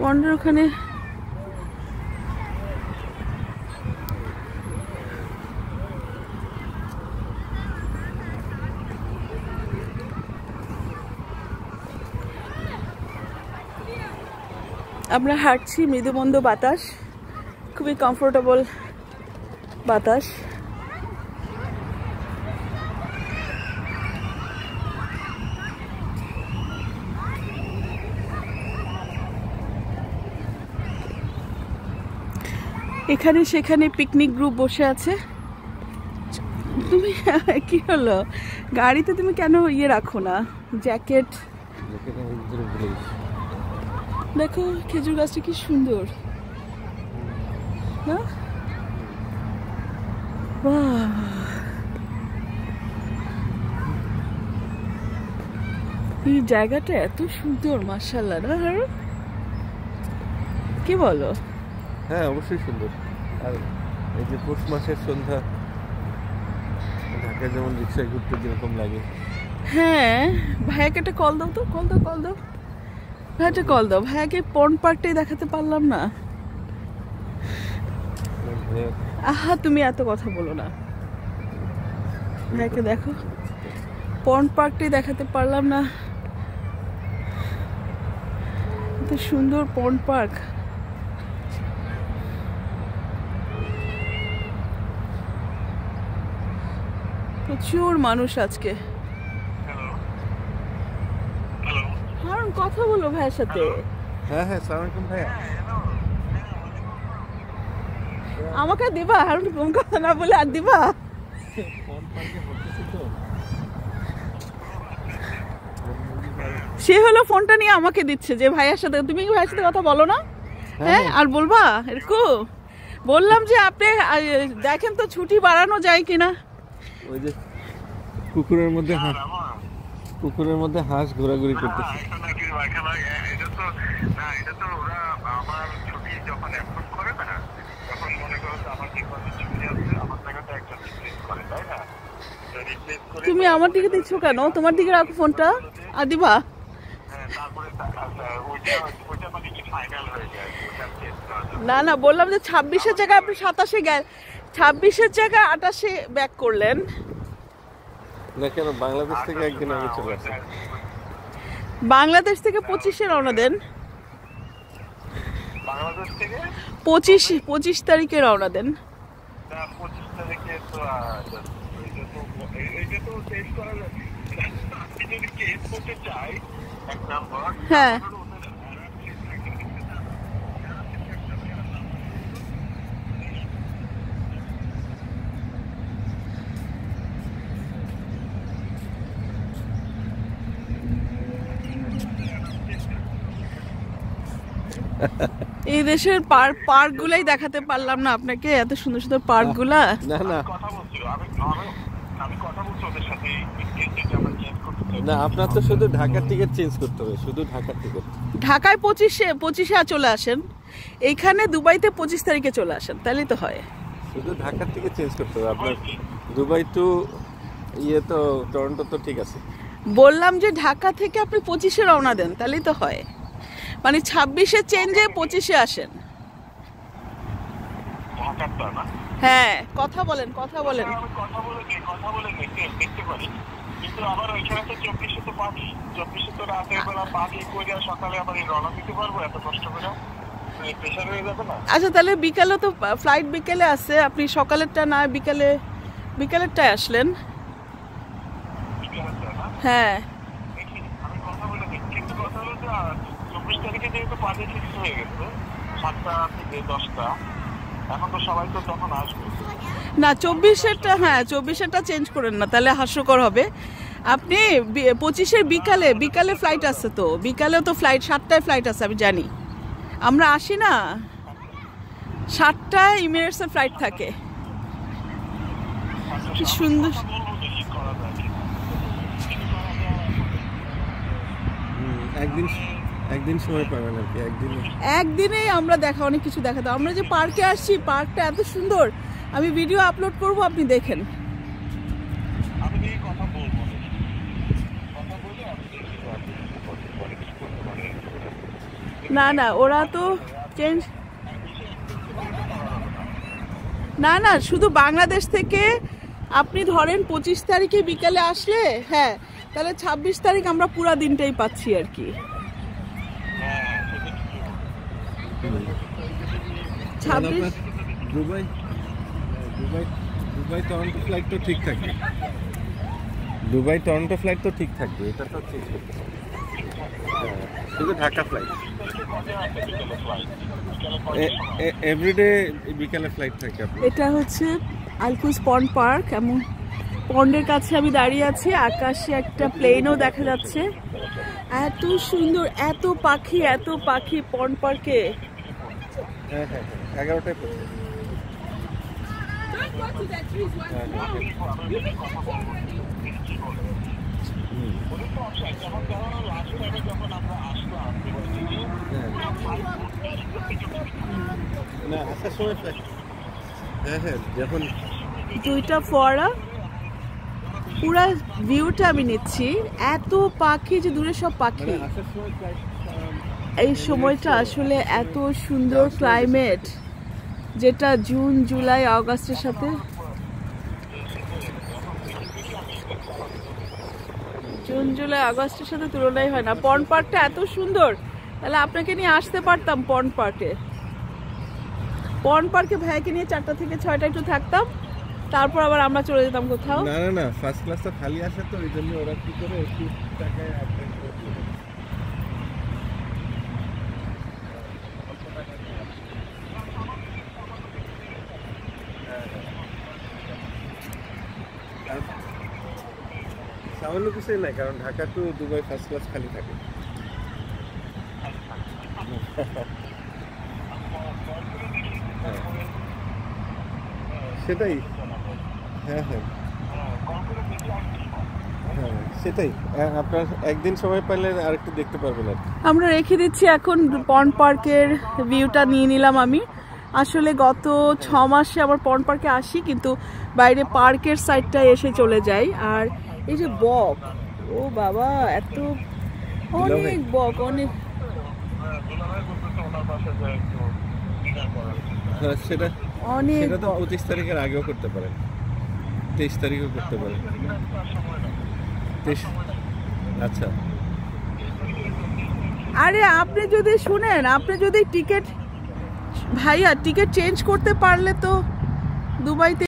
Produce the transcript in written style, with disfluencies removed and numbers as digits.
Wonder ওখানে আমরা হাঁটছি, মৃদুমন্দ বাতাস, খুবই কমফোর্টেবল বাতাস। এখানে সেখানে পিকনিক গ্রুপ বসে আছে। তুমি কি হলো, গাড়িতে তুমি কেন ইয়ে রাখো না, জ্যাকেট? দেখো খেজুর গাছটা কি সুন্দর না? এই জায়গাটা এত সুন্দর, মাশাআল্লাহ না হারুন, কি বলো? হ্যাঁ অবশ্যই সুন্দর। আর এই যে পৌষ মাসের সন্ধ্যা, ঢাকায় যেমন রিক্সায় ঘুরতে যেরকম লাগে। হ্যাঁ ভাইয়াকে একটা কল দাও তো, কল দাও ভাইয়াটা কল দাও। ভাইয়াকে পন্ড পার্কটাই দেখাতে পারলাম না। আহা তুমি এত কথা বলো না, ভাইয়াকে দেখো, পন্ড পার্কটাই দেখাতে পারলাম না। এত সুন্দর পন্ড পার্ক। প্রচুর মানুষ আজকে। হারুন কথা বলো ভাইয়ের সাথে। হ্যাঁ হ্যাঁ সালাম আলাইকুম ভাইয়া। আমাকে দিবা হারুন, কোন কথা না বলে আর দিবা? সে হলো ফোনটা নিয়ে আমাকে দিচ্ছে যে ভাইয়ের সাথে, তুমি কি ভাইয়ের সাথে কথা বলো না? হ্যাঁ আর বলবা এরকম? বললাম যে আপনি দেখেন তো ছুটি বাড়ানো যায় কিনা। ওই যে পুকুরের মধ্যে হাঁস ঘোরাঘুরি করতেছে। তুমি আমার দিকে দেখছো কেন? তোমার দিকে রাখো ফোনটা আর দিবা। না না বললাম যে 26-এর জায়গায় আপনি 27-এ গেলেন, 26-এর জায়গায় 28-এ ব্যাক করলেন। না কেন, বাংলাদেশ থেকে একদিন আগে চলে আসে। বাংলাদেশ থেকে 25-এ রওনা দেন। বাংলাদেশ থেকে 25 তারিখে রওনা দেন। 25 তারিখে তো এইটা তো চেঞ্জ করা যাবে। আপনি যদি চেঞ্জ করতে চাই এক নাম্বার, হ্যাঁ এই দেশের পার্ক গুলাই দেখাতে পারলাম না আপনাকে, এত সুন্দর সুন্দর পার্ক গুলা। না না কথা বলছি, আমি কথা বলছি ওদের সাথে, আমরা চেঞ্জ করতে চাই না, আপনার তো শুধু ঢাকার টিকিট চেঞ্জ করতে হবে, শুধু ঢাকার টিকিট। ঢাকায় 25-এ চলে আসেন, এইখানে দুবাইতে 25 তারিখে চলে আসেন, তাহলেই তো হয়। শুধু ঢাকার টিকিট চেঞ্জ করতে হবে আপনার। দুবাই টু ইয়ে তো টরন্টো তো ঠিক আছে। বললাম যে ঢাকা থেকে আপনি 25-এ রওনা দেন, তাহলেই তো হয়। মানে 26-এ চেঞ্জে 25-এ আসেন। ঢাকাটা না। হ্যাঁ কথা বলেন। আমি কথা বলে দেখতে পারি, কিন্তু আবার ওইখানে তো 24-এ তো পাবি, 24-এ তো রাতের বেলা পাবি করে সকালে আবার রওনা দিতে পারবো এত কষ্ট করে? প্রেশার হয়ে যাবে না? আচ্ছা তাহলে বিকালে তো ফ্লাইট বিকেলে আছে, আপনি সকালেরটা না বিকালেরটায় আসলেন। হ্যাঁ আমি কথা বলে দেখি, কিন্তু কথা হলো যে 24 তারিখে যেহেতু পার্টি ফিক্স হয়ে গেছে 7টা থেকে 10টা, এখন তো সবাই তো তখন আসবে না। 24-এরটা, হ্যাঁ 24-এরটা চেঞ্জ করেন না, তাহলে হাস্যকর হবে। আপনি 25-এর বিকালে ফ্লাইট আছে, তো বিকালেও তো ফ্লাইট 7টায় ফ্লাইট আছে, আমি জানি। আমরা আসি না 7টায় ইমিরেটসের ফ্লাইট থাকে। কি সুন্দর। একদিন সময় পাবেন আর কি, একদিনেই আমরা অনেক কিছু দেখাতে। আমরা যে পার্কে আসছি, পার্কটা এত সুন্দর, আমি ভিডিও আপলোড করব, আপনি দেখেন। না না, ওরা তো চেঞ্জ, না না, শুধু বাংলাদেশ থেকে আপনি ধরেন 25 তারিখে বিকালে আসলে, হ্যাঁ, তাহলে 26 তারিখ আমরা পুরা দিনটাই পাচ্ছি আর কি। 26 দুবাই টরন্টো ফ্লাইট তো ঠিক থাকবে, দুবাই টরন্টো ফ্লাইট তো ঠিক থাকবে, এটা তো চেঞ্জ করতে হবে। শুধু ঢাকা ফ্লাইট এভরিডে বিকালে ফ্লাইট থাকে। এটা হচ্ছে আলকুস পন্ড পার্ক, এমন পন্ডের কাছে আমি দাঁড়িয়ে আছি, আকাশে একটা প্লেনও দেখা যাচ্ছে। এত সুন্দর, এত পাখি পন্ড পার্কে। হ্যাঁ হ্যাঁ, 11টায় পড়ছে। না আসার সময়, হ্যাঁ হ্যাঁ, যখন দুইটা ফোয়ারা, পুরা ভিউটা আমি নিচ্ছি, এত পাখি যে দূরে সব পাখি। আসার সময় এই সময়টা আসলে এত সুন্দর ক্লাইমেট, যেটা জুন জুলাই আগস্টের সাথে, জুন জুলাই আগস্টের সাথে তুলনাই হয় না। পন্ড পার্কটা এত সুন্দর, তাহলে আপনাকে নিয়ে আসতে পারতাম পন্ড পার্কে। পন্ড পার্কে ভাইকে নিয়ে 4টা থেকে 6টা একটু থাকতাম, তারপর আবার আমরা চলে যেতাম কোথাও। না না না, ফার্স্ট ক্লাসটা খালি আসে তো, এই জন্য ওরা কি করে একটু টাকায় সামান্য কিছুই নাই, কারণ Dhaka to Dubai first class খালি থাকে। সেটাই, হ্যাঁ হ্যাঁ হ্যাঁ, সেটাই। আপনার একদিন সময় পাইলে আর একটু দেখতে পারবেন আর কি। আমরা রেখে দিচ্ছি এখন পন্ড পার্কের ভিউটা নিয়ে নিলাম আমি। আসলে গত 6 মাসে আবার পন্ড পার্কে আসি, কিন্তু বাইরে পার্কের সাইডটা এসে চলে যাই। আর এই যে বক, ও বাবা, এত অনেক বক, অনেক। হ্যাঁ, সেটা অনেক তো 25 তারিখের আগেও করতে পারেন, 23 তারিখও করতে পারেন। আচ্ছা, আরে আপনি যদি শুনেন, আপনি যদি টিকিট, ভাইয়া টিকিট চেঞ্জ করতে পারলে তো দুবাইতে